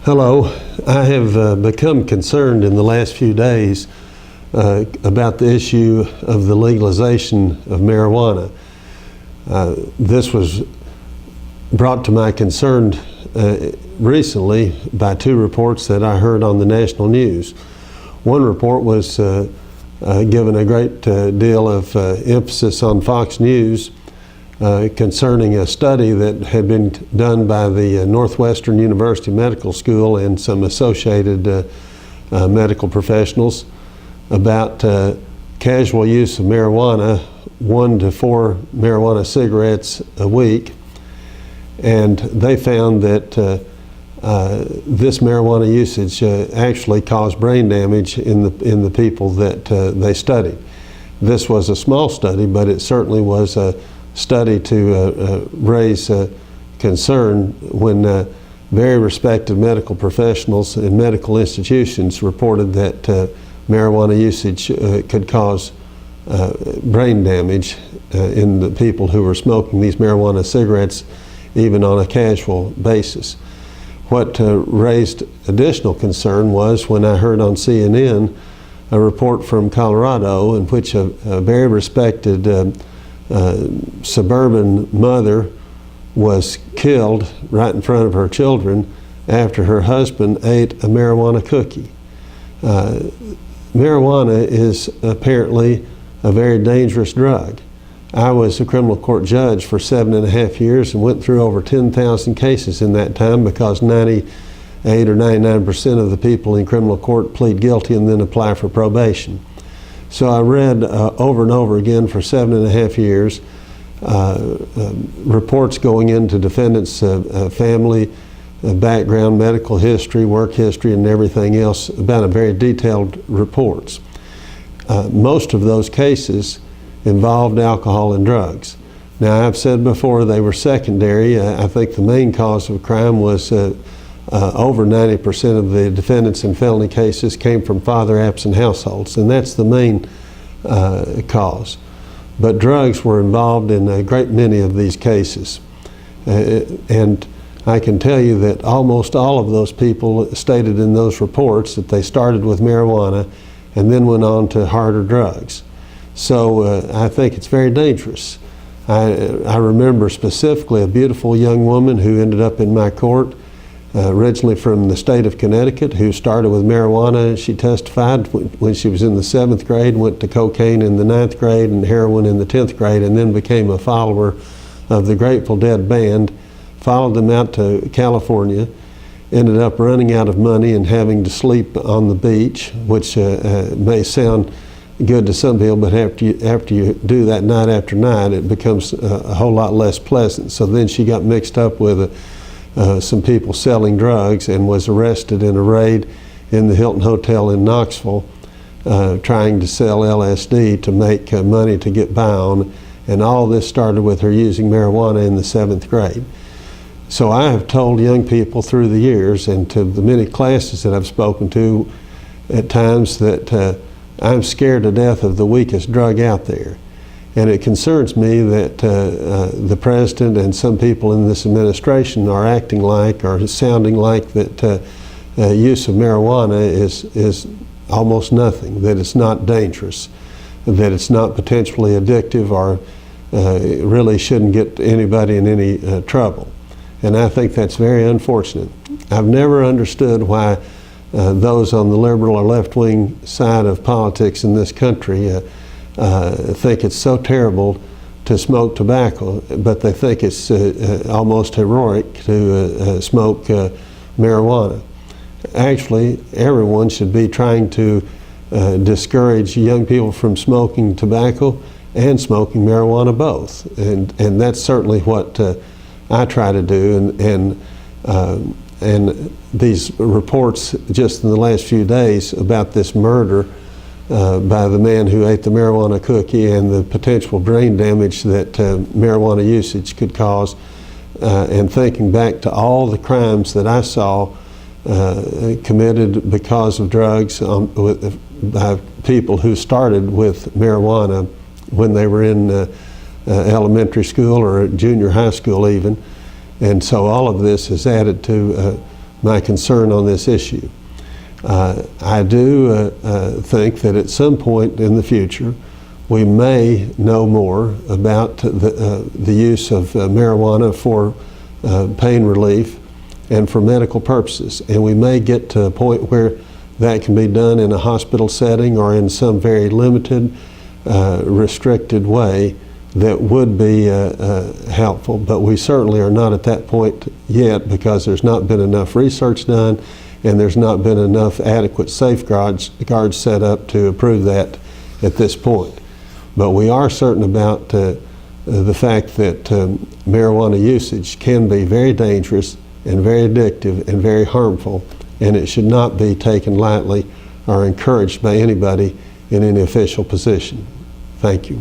Hello. I have become concerned in the last few days about the issue of the legalization of marijuana. This was brought to my concern recently by two reports that I heard on the national news. One report was given a great deal of emphasis on Fox News concerning a study that had been done by the Northwestern University Medical School and some associated medical professionals about casual use of marijuana, 1 to 4 marijuana cigarettes a week, and they found that this marijuana usage actually caused brain damage in the people that they studied. This was a small study, but it certainly was a study to raise concern when very respected medical professionals in medical institutions reported that marijuana usage could cause brain damage in the people who were smoking these marijuana cigarettes, even on a casual basis. What raised additional concern was when I heard on CNN a report from Colorado in which a very respected suburban mother was killed right in front of her children after her husband ate a marijuana cookie. Marijuana is apparently a very dangerous drug. I was a criminal court judge for 7.5 years and went through over 10,000 cases in that time because 98 or 99% of the people in criminal court plead guilty and then apply for probation. So I read over and over again for 7.5 years reports going into defendants' family, background, medical history, work history, and everything else about a very detailed reports. Most of those cases involved alcohol and drugs. Now, I've said before they were secondary. I think the main cause of crime was over 90% of the defendants in felony cases came from father-absent households, and that's the main cause. But drugs were involved in a great many of these cases. And I can tell you that almost all of those people stated in those reports that they started with marijuana and then went on to harder drugs. So I think it's very dangerous. I remember specifically a beautiful young woman who ended up in my court, originally from the state of Connecticut, who started with marijuana. She testified when she was in the 7th grade, went to cocaine in the 9th grade and heroin in the 10th grade, and then became a follower of the Grateful Dead band, followed them out to California, ended up running out of money and having to sleep on the beach, which may sound good to some people, but after you do that night after night, it becomes a whole lot less pleasant. So then she got mixed up with some people selling drugs and was arrested in a raid in the Hilton Hotel in Knoxville, trying to sell LSD to make money to get by on. And all this started with her using marijuana in the 7th grade. So I have told young people through the years and to the many classes that I've spoken to at times that I'm scared to death of the weakest drug out there. And it concerns me that the president and some people in this administration are acting like or sounding like that use of marijuana is almost nothing, that it's not dangerous, that it's not potentially addictive or really shouldn't get anybody in any trouble. And I think that's very unfortunate. I've never understood why those on the liberal or left-wing side of politics in this country think it's so terrible to smoke tobacco, but they think it's almost heroic to smoke marijuana. Actually, everyone should be trying to discourage young people from smoking tobacco and smoking marijuana both, and that's certainly what I try to do. And these reports just in the last few days about this murder by the man who ate the marijuana cookie and the potential brain damage that marijuana usage could cause, and thinking back to all the crimes that I saw committed because of drugs by people who started with marijuana when they were in elementary school or junior high school even. And so all of this has added to my concern on this issue. I do think that at some point in the future we may know more about the use of marijuana for pain relief and for medical purposes, and we may get to a point where that can be done in a hospital setting or in some very limited, restricted way that would be helpful. But we certainly are not at that point yet, because there's not been enough research done and there's not been enough adequate safeguards set up to approve that at this point. But we are certain about the fact that marijuana usage can be very dangerous and very addictive and very harmful, and it should not be taken lightly or encouraged by anybody in any official position. Thank you.